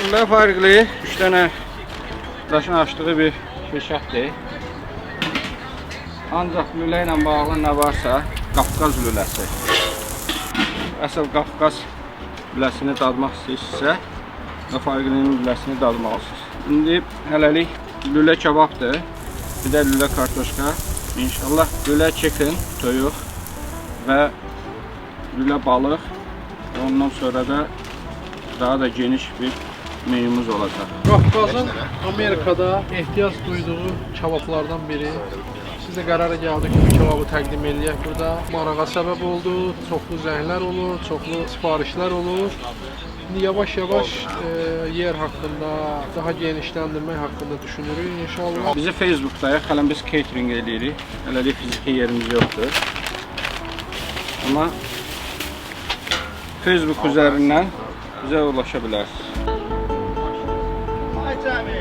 Bunda farklı 3 tane daşın açtığı bir keşəfdir. Ancaq lülə ilə bağlı nə varsa Qafqaz lüləsi. Əsl Qafqaz lüləsini dadmaq istəyirsinizsə, farklının lüləsini dadmalısınız. İndi hələlik lülə kebabdır. Bir də lülə kartoşka. İnşallah lülə chicken, toyuq və lülə balıq. Ondan sonra da daha da geniş bir menümüz olacaq. Qafqazın Amerikada ehtiyac duyduğu kebablardan biri. Siz də qərara gəldik ki, bu kebabı təqdim edək burada. Marağa səbəb oldu, çoxlu zənglər olur, çoxlu sifarişlər olur. İndi yavaş-yavaş yer haqqında, daha genişləndirmək haqqında düşünürük inşallah. Bizi Facebook'dayıq, hələn biz catering edirik. Hələlik fiziki yerimiz yoxdur. Amma Facebook üzərindən bizə ulaşa bilərsiniz. Hi, Tammy.